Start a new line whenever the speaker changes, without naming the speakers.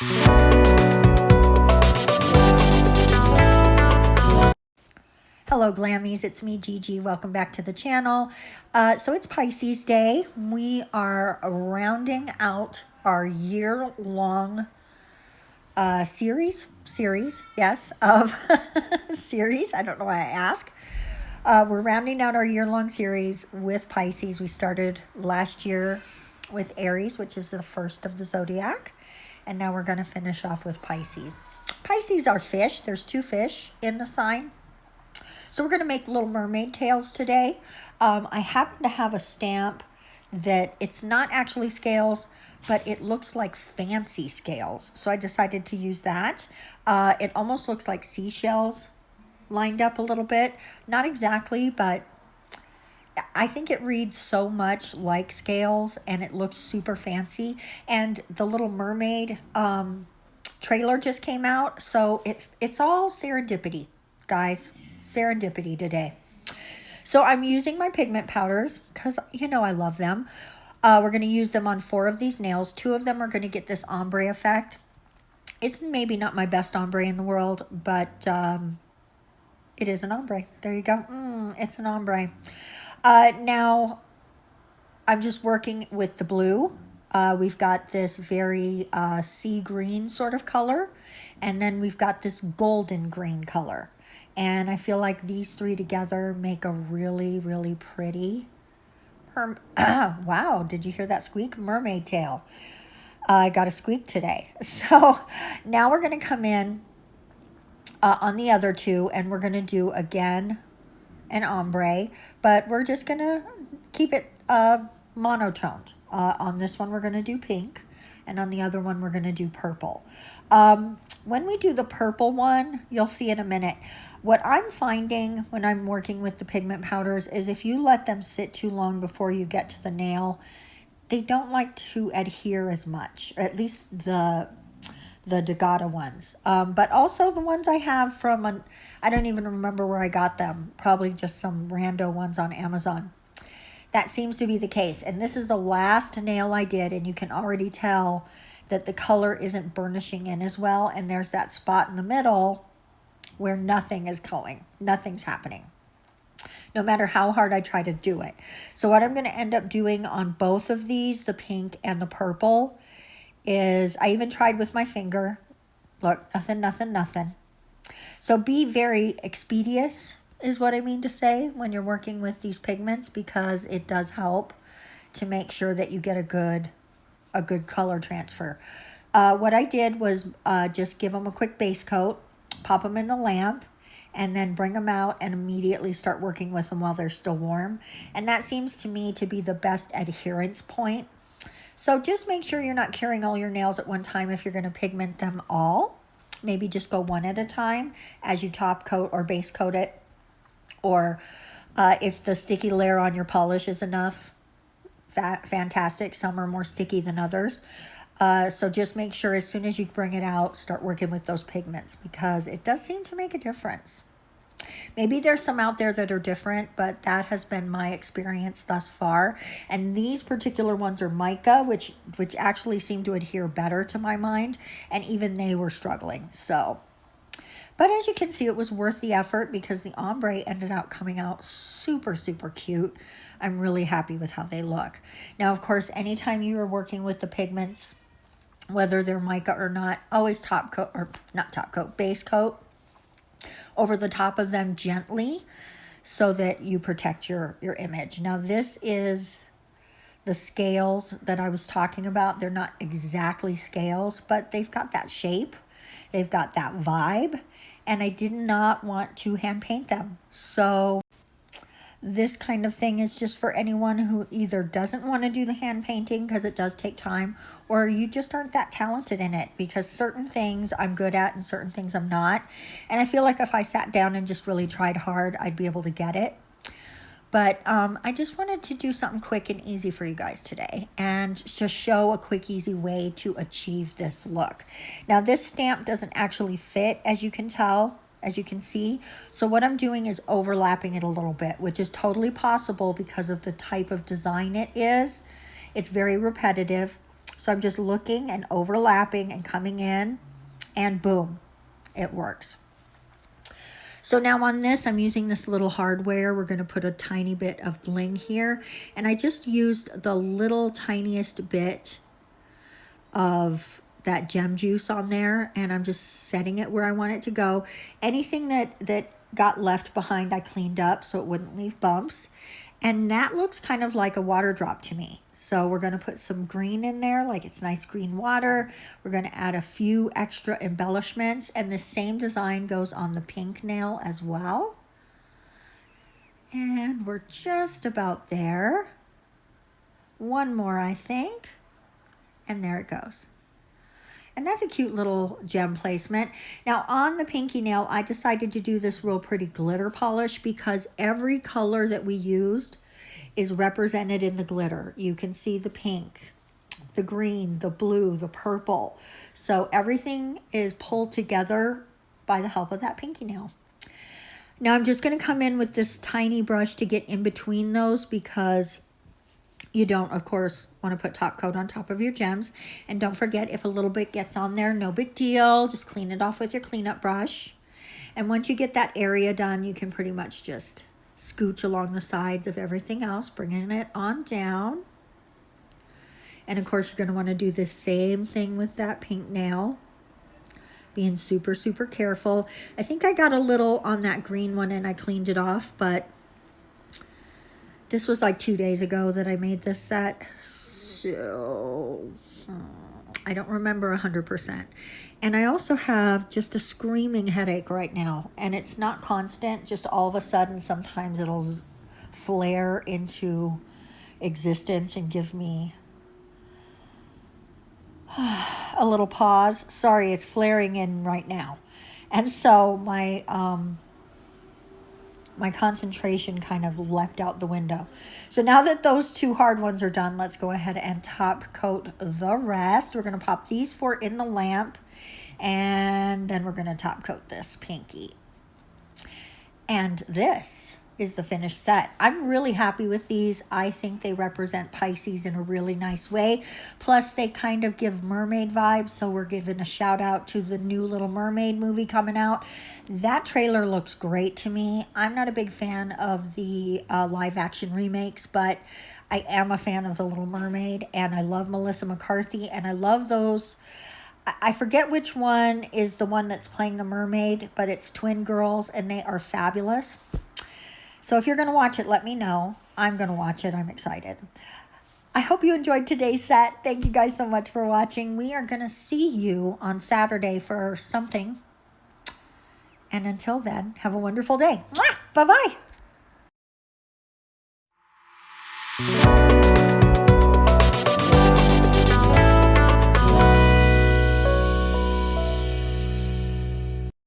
Hello Glammies, it's me Gigi. Welcome back to the channel. So it's Pisces Day. We are rounding out our year-long series, yes, of series. I don't know why I ask. We're rounding out our year-long series with Pisces. We started last year with Aries, which is the first of the zodiac. And now we're going to finish off with Pisces. Pisces are fish. There's 2 fish in the sign. So we're going to make little mermaid tails today. I happen to have a stamp that it's not actually scales, but it looks like fancy scales. So I decided to use that. It almost looks like seashells lined up a little bit. Not exactly, but I think it reads so much like scales and it looks super fancy. And the Little Mermaid trailer just came out. So it's all serendipity, guys. Serendipity today. So I'm using my pigment powders because you know I love them. We're going to use them on 4 of these nails. 2 of them are going to get this ombre effect. It's maybe not my best ombre in the world, but it is an ombre. There you go. It's an ombre. Now I'm just working with the blue. We've got this very sea green sort of color, and then we've got this golden green color. And I feel like these 3 together make a really, really pretty, wow, did you hear that squeak? Mermaid tail. I got a squeak today. So now we're going to come in on the other 2, and we're going to do, again, an ombre. But we're just going to keep it monotoned. On this one, we're going to do pink. And on the other one, we're going to do purple. When we do the purple one, you'll see in a minute. What I'm finding when I'm working with the pigment powders is if you let them sit too long before you get to the nail, they don't like to adhere as much, or at least the Dageda ones. But also the ones I have from, I don't even remember where I got them, probably just some rando ones on Amazon. That seems to be the case. And this is the last nail I did, and you can already tell that the color isn't burnishing in as well. And there's that spot in the middle where nothing is going. Nothing's happening. No matter how hard I try to do it. So what I'm going to end up doing on both of these, the pink and the purple, is I even tried with my finger. Look, nothing. So be very expeditious is what I mean to say when you're working with these pigments, because it does help to make sure that you get a good color transfer. What I did was just give them a quick base coat, pop them in the lamp, and then bring them out and immediately start working with them while they're still warm. And that seems to me to be the best adherence point. So just make sure you're not curing all your nails at one time if you're going to pigment them all. Maybe just go one at a time as you top coat or base coat it. Or if the sticky layer on your polish is enough, fantastic. Some are more sticky than others. So just make sure as soon as you bring it out, start working with those pigments, because it does seem to make a difference. Maybe there's some out there that are different, but that has been my experience thus far. And these particular ones are mica, which actually seem to adhere better to my mind. And even they were struggling. So, but as you can see, it was worth the effort because the ombre ended up coming out super, super cute. I'm really happy with how they look. Now, of course, anytime you are working with the pigments, whether they're mica or not, always top coat, or not top coat, base coat over the top of them gently so that you protect your image. Now, this is the scales that I was talking about. They're not exactly scales, but they've got that shape. They've got that vibe. And I did not want to hand paint them. So this kind of thing is just for anyone who either doesn't want to do the hand painting because it does take time, or you just aren't that talented in it, because certain things I'm good at and certain things I'm not. And I feel like if I sat down and just really tried hard, I'd be able to get it. But I just wanted to do something quick and easy for you guys today and just show a quick, easy way to achieve this look. Now, this stamp doesn't actually fit, as you can tell, as you can see. So what I'm doing is overlapping it a little bit, which is totally possible because of the type of design it is. It's very repetitive. So I'm just looking and overlapping and coming in, and boom, it works. So now on this, I'm using this little hardware. We're going to put a tiny bit of bling here. And I just used the little tiniest bit of that gem juice on there. And I'm just setting it where I want it to go. Anything that got left behind, I cleaned up so it wouldn't leave bumps. And that looks kind of like a water drop to me. So we're going to put some green in there, like it's nice green water. We're going to add a few extra embellishments. And the same design goes on the pink nail as well. And we're just about there. One more, I think. And there it goes. And that's a cute little gem placement. Now on the pinky nail, I decided to do this real pretty glitter polish because every color that we used is represented in the glitter. You can see the pink, the green, the blue, the purple. So everything is pulled together by the help of that pinky nail. Now I'm just going to come in with this tiny brush to get in between those because you don't, of course, want to put top coat on top of your gems. And don't forget, if a little bit gets on there, no big deal. Just clean it off with your cleanup brush. And once you get that area done, you can pretty much just scooch along the sides of everything else, bringing it on down. And of course, you're going to want to do the same thing with that pink nail. Being super, super careful. I think I got a little on that green one and I cleaned it off, but this was like 2 days ago that I made this set, so I don't remember 100%. And I also have just a screaming headache right now, and it's not constant, just all of a sudden sometimes it'll flare into existence and give me a little pause. Sorry, it's flaring in right now. And so my concentration kind of leapt out the window. So now that those two hard ones are done, let's go ahead and top coat the rest. We're going to pop these 4 in the lamp, and then we're going to top coat this pinky. And this is the finished set. I'm really happy with these. I think they represent Pisces in a really nice way. Plus, they kind of give mermaid vibes, so we're giving a shout out to the new Little Mermaid movie coming out. That trailer looks great to me. I'm not a big fan of the live action remakes, but I am a fan of the Little Mermaid, and I love Melissa McCarthy, and I love those. I forget which one is the one that's playing the mermaid, but it's twin girls, and they are fabulous. So if you're going to watch it, let me know. I'm going to watch it. I'm excited. I hope you enjoyed today's set. Thank you guys so much for watching. We are going to see you on Saturday for something. And until then, have a wonderful day. Bye-bye.